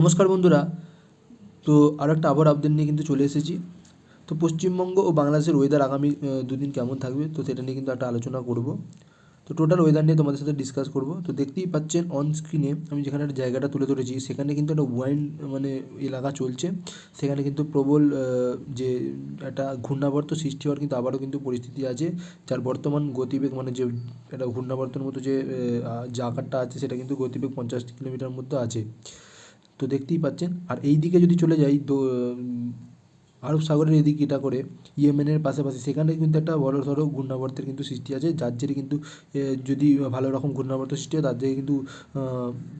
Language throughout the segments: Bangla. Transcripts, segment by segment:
নমস্কার বন্ধুরা। তো আরও একটা আবহাওয়ার আপডেট নিয়ে কিন্তু চলে এসেছি। তো পশ্চিমবঙ্গ ও বাংলাদেশের ওয়েদার আগামী দুদিন কেমন থাকবে, তো সেটা নিয়ে কিন্তু একটা আলোচনা করব। তো টোটাল ওয়েদার নিয়ে তোমাদের সাথে ডিসকাস করব। তো দেখতেই পাচ্ছেন অন স্ক্রিনে আমি যেখানে একটা জায়গাটা তুলে ধরেছি, সেখানে কিন্তু একটা ওয়াইন মানে এলাকা চলছে। সেখানে কিন্তু প্রবল যে একটা ঘূর্ণাবর্ত সৃষ্টি হওয়ার কিন্তু আবারও কিন্তু পরিস্থিতি আছে, যার বর্তমান গতিবেগ মানে যে একটা ঘূর্ণাবর্তের মতো যে আকারটা আছে, সেটা কিন্তু গতিবেগ 50 কিলোমিটার মধ্যে আছে। তো দেখতেই পাচ্ছেন। আর এই দিকে যদি চলে যাই আরব সাগরের এদিক এটা করে ইয়েমেনের পাশাপাশি সেখানে কিন্তু একটা বড়সড় ঘূর্ণাবর্তের কিন্তু সৃষ্টি আছে, যার জেরে কিন্তু যদি ভালো রকম ঘূর্ণাবর্ত সৃষ্টি হয়, তার জেরে কিন্তু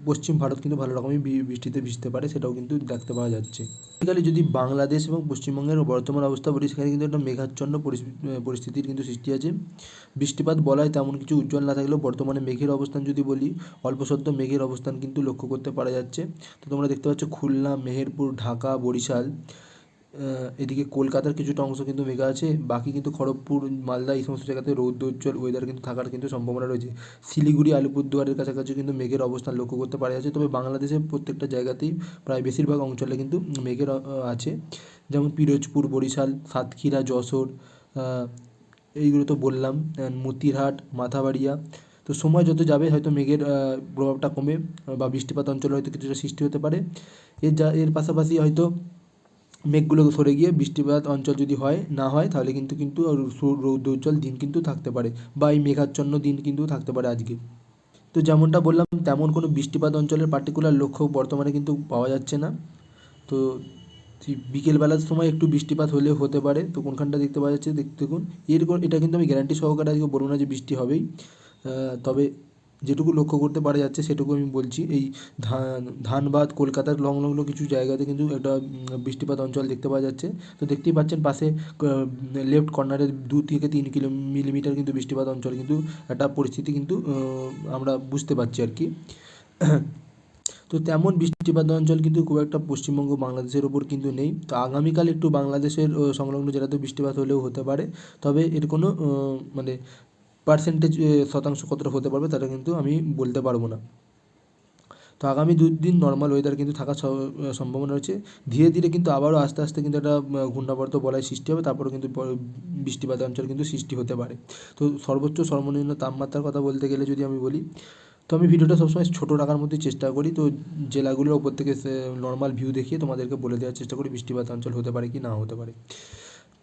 পশ্চিম ভারত কিন্তু ভালো রকমই বৃষ্টিতে ভিজতে পারে, সেটাও কিন্তু দেখতে পাওয়া যাচ্ছে। বেসিক্যালি যদি বাংলাদেশ এবং পশ্চিমবঙ্গের বর্তমান অবস্থা বলি, সেখানে কিন্তু একটা মেঘাচ্ছন্ন পরিস্থিতির কিন্তু সৃষ্টি আছে। বৃষ্টিপাত বলায় তেমন কিছু উজ্জ্বল না থাকলেও বর্তমানে মেঘের অবস্থান যদি বলি, অল্প সদ্য মেঘের অবস্থান কিন্তু লক্ষ্য করতে পারা যাচ্ছে। তো তোমরা দেখতে পাচ্ছ খুলনা, মেহেরপুর, ঢাকা, বরিশাল, এদিকে কলকাতার কিছুটা অংশ কিন্তু মেঘা আছে। বাকি কিন্তু খড়গপুর, মালদা এই সমস্ত জায়গাতে রৌদ্রোজ্জ্বল ওয়েদার কিন্তু থাকার কিন্তু সম্ভাবনা রয়েছে। শিলিগুড়ি, আলিপুরদুয়ারের কাছাকাছি কিন্তু মেঘের অবস্থান লক্ষ্য করতে পারা যাচ্ছে। তবে বাংলাদেশের প্রত্যেকটা জায়গাতেই প্রায় বেশিরভাগ অঞ্চলে কিন্তু মেঘের আছে। যেমন পিরোজপুর, বরিশাল, সাতক্ষীরা, যশোর, এইগুলো তো বললাম, মতিরহাট, মাথাবাড়িয়া। তো সময় যত যাবে হয়তো মেঘের প্রভাবটা কমে বা বৃষ্টিপাত অঞ্চলে হয়তো কিছুটা সৃষ্টি হতে পারে। এর পাশাপাশি হয়তো মেঘগুলো সরে গিয়ে বৃষ্টিপাত অঞ্চল যদি না হয়, তাহলে কিন্তু কিন্তু রৌদ্রোজ্জ্বল দিন কিন্তু থাকতে পারে, বা এই মেঘাচ্ছন্ন দিন কিন্তু থাকতে পারে আজকে। তো যেমনটা বললাম, তেমন কোনো বৃষ্টিপাত অঞ্চলের পার্টিকুলার লক্ষ্য বর্তমানে কিন্তু পাওয়া যাচ্ছে না। তো বিকেলবেলার সময় একটু বৃষ্টিপাত হলেও হতে পারে। তো কোনখানটা দেখতে পাওয়া যাচ্ছে দেখুন। এটা কিন্তু আমি গ্যারান্টি সহকারে আজকে বলবো না যে বৃষ্টি হবেই। তবে যেটুকু লক্ষ্য করতে পারা যাচ্ছে সেটুকু আমি বলছি। এই ধানবাদ, কলকাতার সংলগ্ন কিছু জায়গাতে কিন্তু একটা বৃষ্টিপাত অঞ্চল দেখতে পাওয়া যাচ্ছে। তো দেখতেই পাচ্ছেন পাশে লেফট কর্নারে 2 থেকে 3 মিলিমিটার কিন্তু বৃষ্টিপাত অঞ্চল কিন্তু একটা পরিস্থিতি কিন্তু আমরা বুঝতে পারছি আর কি। তো তেমন বৃষ্টিপাত অঞ্চল কিন্তু খুব একটা পশ্চিমবঙ্গ বাংলাদেশের ওপর কিন্তু নেই। তো আগামীকাল একটু বাংলাদেশের সংলগ্ন জেলাতে বৃষ্টিপাত হলেও হতে পারে। তবে এর কোনো মানে পার্সেন্টেজ শতাংশ কতটা হতে পারবে তাটা কিন্তু আমি বলতে পারবো না। তো আগামী 2 দিন নর্মাল ওয়েদার কিন্তু থাকার সম্ভাবনা রয়েছে। ধীরে ধীরে কিন্তু আবারও আস্তে আস্তে কিন্তু একটা ঘূর্ণাবর্ত বলয় সৃষ্টি হবে, তারপরে কিন্তু বৃষ্টিপাত অঞ্চল কিন্তু সৃষ্টি হতে পারে। তো সর্বোচ্চ সর্বনিম্ন তাপমাত্রার কথা বলতে গেলে যদি আমি বলি, তো আমি ভিডিওটা সবসময় ছোটো রাখার মধ্যে চেষ্টা করি। তো জেলাগুলোর ওপর থেকে নর্মাল ভিউ দেখিয়ে তোমাদেরকে বলে দেওয়ার চেষ্টা করি বৃষ্টিপাত অঞ্চল হতে পারে কি না হতে পারে।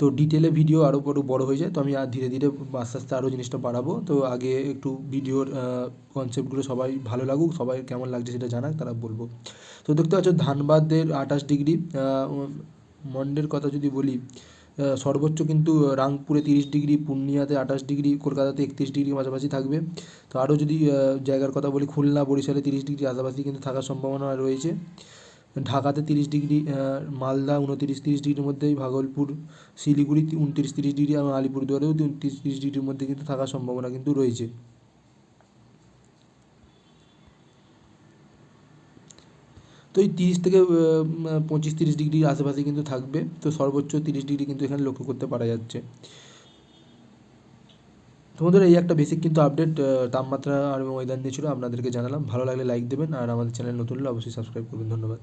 তো ডিটেলে ভিডিও আরও বড় হয়ে যায়, তো আমি আর ধীরে ধীরে আস্তে আস্তে আরও জিনিসটা বাড়াবো। তো আগে একটু ভিডিওর কনসেপ্টগুলো সবাই ভালো লাগুক, সবাই কেমন লাগছে সেটা জানাক, তারা বলবো। তো দেখতে পাচ্ছ ধানবাদের 28 ডিগ্রি, মন্ডের কথা যদি বলি, সর্বোচ্চ কিন্তু রাংপুরে 30 ডিগ্রি, পূর্ণিয়াতে 28 ডিগ্রি, কলকাতাতে 31 ডিগ্রি পাশাপাশি থাকবে। তো আরও যদি জায়গার কথা বলি, খুলনা, বরিশালে 30 ডিগ্রি আশাপাশি কিন্তু থাকার সম্ভাবনা রয়েছে। ঢাকাতে 30 ডিগ্রি, মালদা 29-30 ডিগ্রির মধ্যেই, ভাগলপুর, শিলিগুড়ি 29-30 ডিগ্রি, এবং আলিপুরদুয়ারেও 29-30 ডিগ্রির মধ্যে কিন্তু থাকার সম্ভাবনা কিন্তু রয়েছে। তো এই 30 থেকে 25-30 ডিগ্রির আশেপাশে কিন্তু থাকবে। তো সর্বোচ্চ 30 ডিগ্রি কিন্তু এখানে লক্ষ্য করতে পারা যাচ্ছে। তোমাদের এই একটা বেসিক কিন্তু আপডেট তাপমাত্রা আর ওয়েদার নিয়ে ছিল, আপনাদেরকে জানালাম। ভালো লাগলে লাইক দেবেন, আর আমাদের চ্যানেল নতুন হলে অবশ্যই সাবস্ক্রাইব করবেন। ধন্যবাদ।